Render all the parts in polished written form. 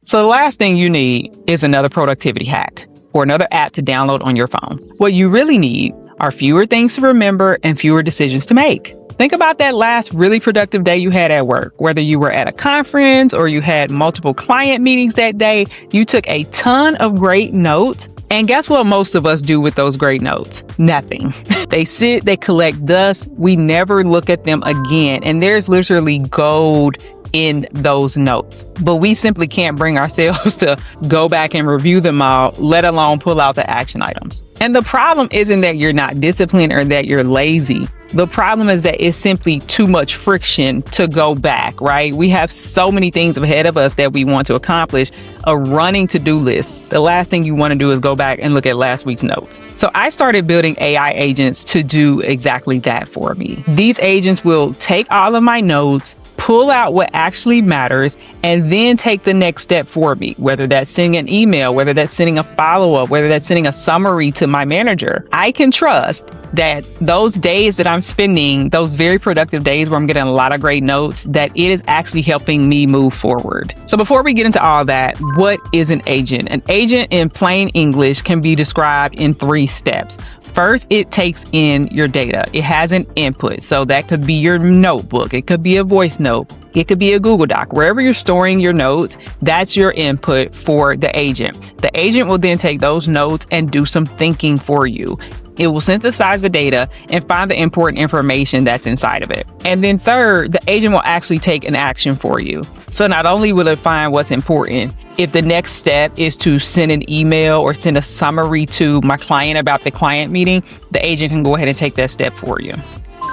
So the last thing you need is another productivity hack or another app to download on your phone. What you really need are fewer things to remember and fewer decisions to make. Think about that last really productive day you had at work. Whether you were at a conference or you had multiple client meetings that day, you took a ton of great notes. And guess what most of us do with those great notes? Nothing. They sit, they collect dust. We never look at them again. And there's literally gold in those notes. But we simply can't bring ourselves to go back and review them all, let alone pull out the action items. And the problem isn't that you're not disciplined or that you're lazy. The problem is that it's simply too much friction to go back, right? We have so many things ahead of us that we want to accomplish, a running to-do list. The last thing you want to do is go back and look at last week's notes. So I started building AI agents to do exactly that for me. These agents will take all of my notes, pull out what actually matters, and then take the next step for me, whether that's sending an email, whether that's sending a follow-up, whether that's sending a summary to my manager. I can trust that those days that I'm spending, those very productive days where I'm getting a lot of great notes, that it is actually helping me move forward. So before we get into all that, what is an agent? An agent in plain English can be described in 3 steps. First, it takes in your data. It has an input. So that could be your notebook. It could be a voice note. It could be a Google Doc. Wherever you're storing your notes, that's your input for the agent. The agent will then take those notes and do some thinking for you. It will synthesize the data and find the important information that's inside of it. And then third, the agent will actually take an action for you. So not only will it find what's important, if the next step is to send an email or send a summary to my client about the client meeting, the agent can go ahead and take that step for you.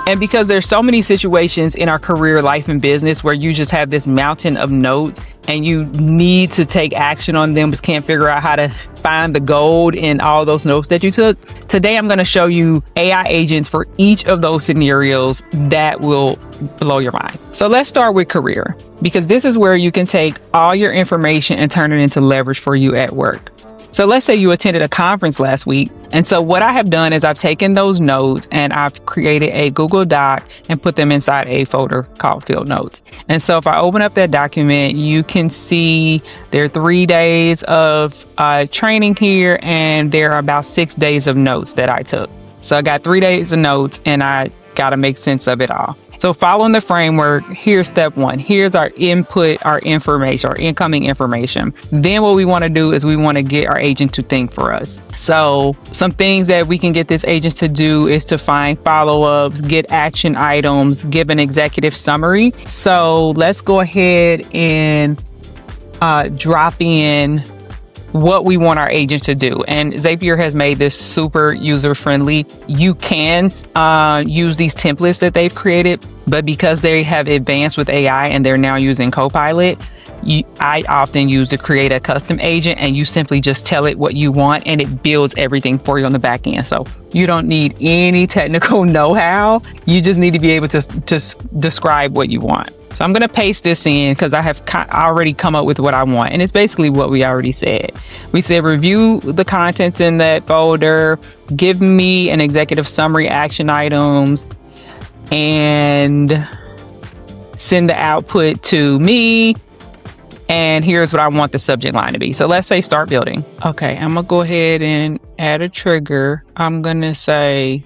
And because there's so many situations in our career, life, and business where you just have this mountain of notes and you need to take action on them, but can't figure out how to find the gold in all those notes that you took. Today, I'm going to show you AI agents for each of those scenarios that will blow your mind. So let's start with career, because this is where you can take all your information and turn it into leverage for you at work. So let's say you attended a conference last week. And so what I have done is I've taken those notes and I've created a Google Doc and put them inside a folder called Field Notes. And so if I open up that document, you can see there are 3 days of training here, and there are about 6 days of notes that I took. So I got 3 days of notes and I got to make sense of it all. So following the framework, here's step 1. Here's our input, our information, our incoming information. Then what we want to do is we want to get our agent to think for us. So some things that we can get this agent to do is to find follow-ups, get action items, give an executive summary. So let's go ahead and drop in what we want our agent to do. And Zapier has made this super user-friendly. You can use these templates that they've created, but because they have advanced with AI and they're now using Copilot, I often use to create a custom agent, and you simply just tell it what you want and it builds everything for you on the back end. So you don't need any technical know-how. You just need to be able to just describe what you want. So I'm going to paste this in because I have already come up with what I want. And it's basically what we already said. We said review the contents in that folder, give me an executive summary, action items, and send the output to me. And here's what I want the subject line to be. So let's say start building. Okay, I'm going to go ahead and add a trigger. I'm going to say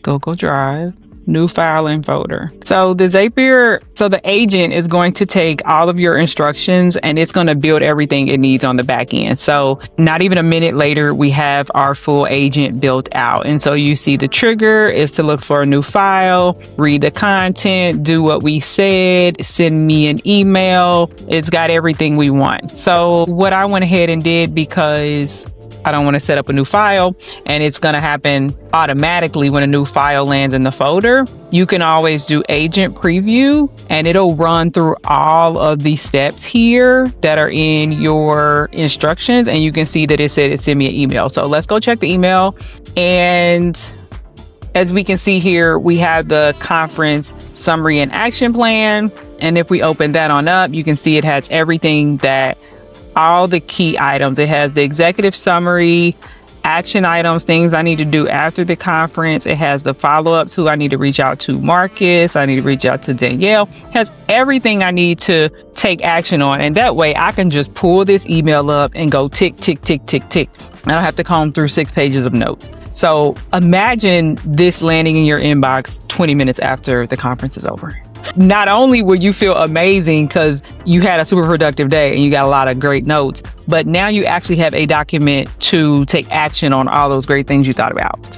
Google Drive, new file and folder. So the agent is going to take all of your instructions and it's going to build everything it needs on the back end. So not even a minute later, we have our full agent built out. And so you see the trigger is to look for a new file, read the content, do what we said, send me an email. It's got everything we want. So what I went ahead and did, because I don't want to set up a new file and it's going to happen automatically when a new file lands in the folder, you can always do agent preview and it'll run through all of these steps here that are in your instructions. And you can see that it said send me an email. So let's go check the email. And as we can see here, we have the conference summary and action plan. And if we open that on up, you can see it has everything that all the key items. It has the executive summary, action items, things I need to do after the conference. It has the follow-ups, who I need to reach out to Marcus, I need to reach out to Danielle. It has everything I need to take action on. And that way I can just pull this email up and go tick, tick, tick, tick, tick. I don't have to comb through 6 pages of notes. So imagine this landing in your inbox 20 minutes after the conference is over. Not only will you feel amazing because you had a super productive day and you got a lot of great notes, but now you actually have a document to take action on all those great things you thought about.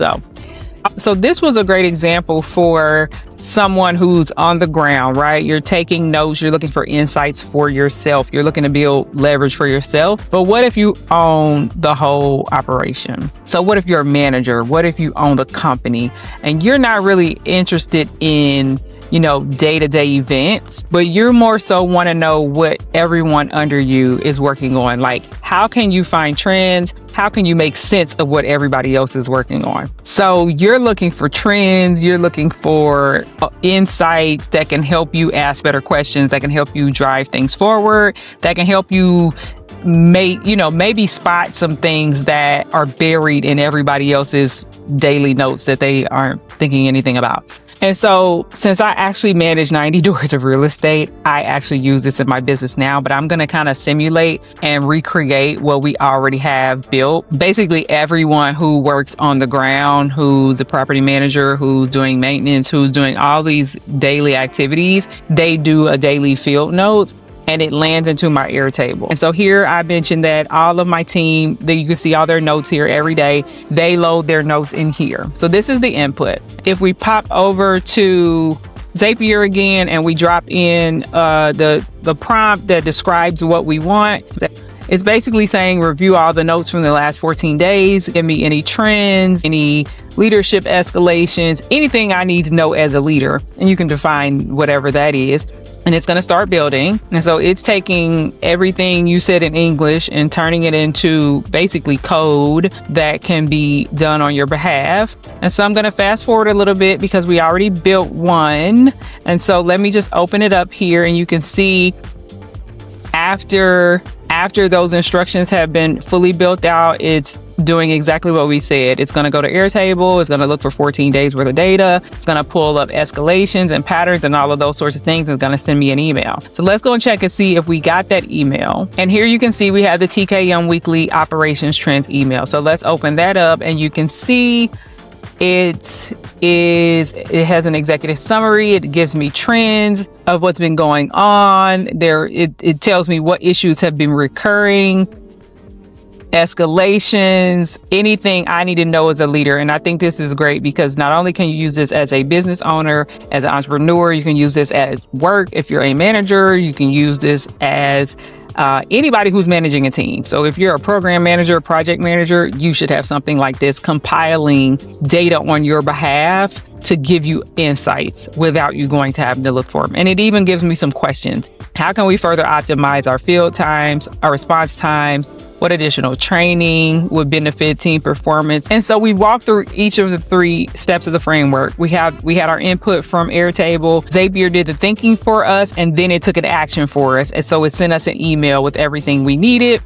So this was a great example for someone who's on the ground, right? You're taking notes, you're looking for insights for yourself, you're looking to build leverage for yourself. But what if you own the whole operation? So what if you're a manager? What if you own the company and you're not really interested in day-to-day events, but you're more so want to know what everyone under you is working on? Like, how can you find trends? How can you make sense of what everybody else is working on? So you're looking for trends, you're looking for insights that can help you ask better questions, that can help you drive things forward, that can help you maybe spot some things that are buried in everybody else's daily notes that they aren't thinking anything about. And so since I actually manage 90 doors of real estate, I actually use this in my business now, but I'm going to kind of simulate and recreate what we already have built. Basically, everyone who works on the ground, who's a property manager, who's doing maintenance, who's doing all these daily activities, they do a daily field notes. And it lands into my Airtable. And so here I mentioned that all of my team, that you can see all their notes here every day, they load their notes in here. So this is the input. If we pop over to Zapier again and we drop in the prompt that describes what we want, it's basically saying review all the notes from the last 14 days, give me any trends, any leadership escalations, anything I need to know as a leader. And you can define whatever that is. And it's going to start building. And so it's taking everything you said in English and turning it into basically code that can be done on your behalf. And so I'm going to fast forward a little bit because we already built one. And so let me just open it up here and you can see after those instructions have been fully built out, it's doing exactly what we said. It's going to go to Airtable. It's going to look for 14 days worth of data. It's going to pull up escalations and patterns and all of those sorts of things. And it's going to send me an email. So let's go and check and see if we got that email. And here you can see we have the TKM weekly operations trends email. So let's open that up and you can see it has an executive summary. It gives me trends of what's been going on there. It tells me what issues have been recurring, escalations, anything I need to know as a leader. And I think this is great because not only can you use this as a business owner, as an entrepreneur, you can use this at work. If you're a manager, you can use this as anybody who's managing a team. So if you're a program manager, project manager, you should have something like this compiling data on your behalf to give you insights without you going to having to look for them. And it even gives me some questions. How can we further optimize our field times, our response times? What additional training would benefit team performance? And so we walked through each of the 3 steps of the framework. We had our input from Airtable. Zapier did the thinking for us, and then it took an action for us. And so it sent us an email with everything we needed.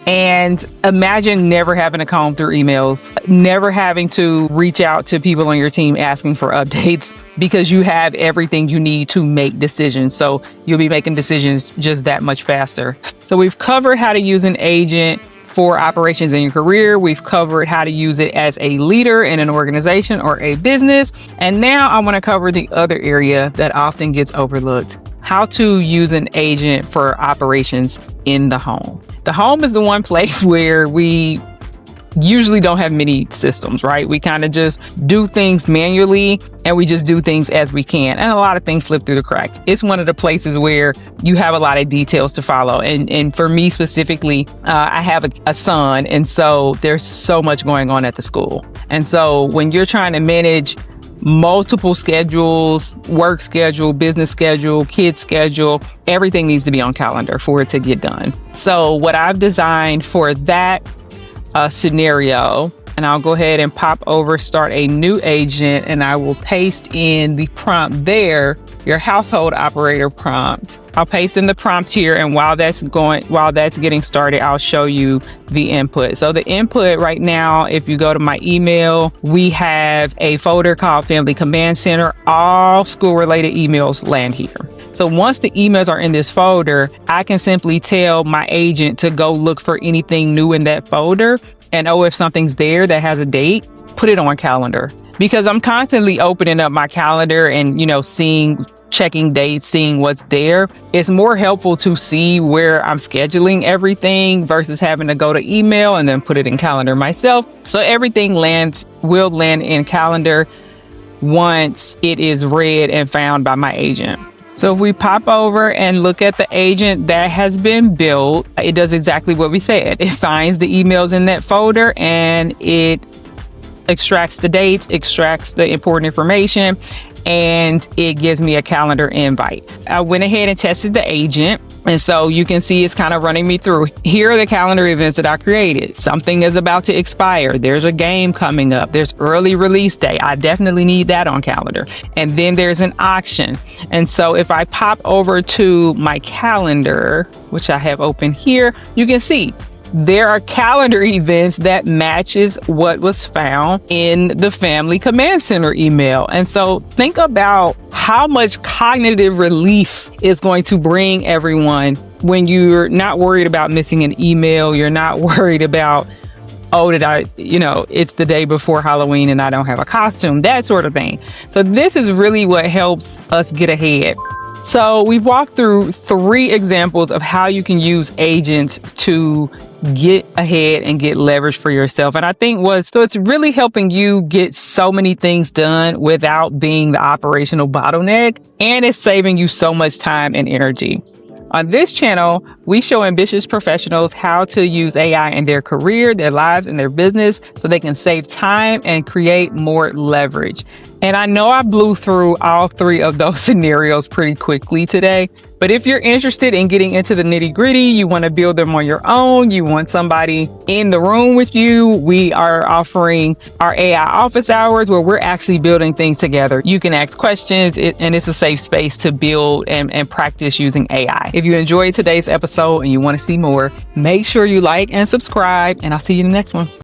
And imagine never having to comb through emails, never having to reach out to people on your team asking for updates because you have everything you need to make decisions. So you'll be making decisions just that much faster. So we've covered how to use an agent for operations in your career. We've covered how to use it as a leader in an organization or a business. And now I want to cover the other area that often gets overlooked: how to use an agent for operations in the home. The home is the one place where we usually don't have many systems, right? We kind of just do things manually and we just do things as we can. And a lot of things slip through the cracks. It's one of the places where you have a lot of details to follow. And for me specifically, I have a son. And so there's so much going on at the school. And so when you're trying to manage multiple schedules, work schedule, business schedule, kids schedule, everything needs to be on calendar for it to get done. So what I've designed for that scenario, and I'll go ahead and pop over, start a new agent, and I will paste in the prompt there your household operator prompt. I'll paste in the prompt here, and while that's getting started, I'll show you the input. So the input right now, if you go to my email, we have a folder called Family Command Center. All school-related emails land here. So once the emails are in this folder, I can simply tell my agent to go look for anything new in that folder. And if something's there that has a date, put it on calendar. Because I'm constantly opening up my calendar and, checking dates, seeing what's there. It's more helpful to see where I'm scheduling everything versus having to go to email and then put it in calendar myself. So everything will land in calendar once it is read and found by my agent. So if we pop over and look at the agent that has been built, it does exactly what we said. It finds the emails in that folder and it extracts the dates, extracts the important information, and it gives me a calendar invite. I went ahead and tested the agent. And so you can see it's kind of running me through. Here are the calendar events that I created. Something is about to expire. There's a game coming up. There's early release day. I definitely need that on calendar. And then there's an auction. And so if I pop over to my calendar, which I have open here, you can see there are calendar events that matches what was found in the Family Command Center email. And so think about how much cognitive relief is going to bring everyone when you're not worried about missing an email. You're not worried about, it's the day before Halloween and I don't have a costume, that sort of thing. So this is really what helps us get ahead. So we've walked through 3 examples of how you can use agents to get ahead and get leverage for yourself. And I think it's really helping you get so many things done without being the operational bottleneck. And it's saving you so much time and energy. On this channel, we show ambitious professionals how to use AI in their career, their lives, and their business so they can save time and create more leverage. And I know I blew through all 3 of those scenarios pretty quickly today, but if you're interested in getting into the nitty-gritty, you want to build them on your own, you want somebody in the room with you, we are offering our AI office hours where we're actually building things together. You can ask questions, and it's a safe space to build and practice using AI. If you enjoyed today's episode and you want to see more, make sure you like and subscribe, and I'll see you in the next one.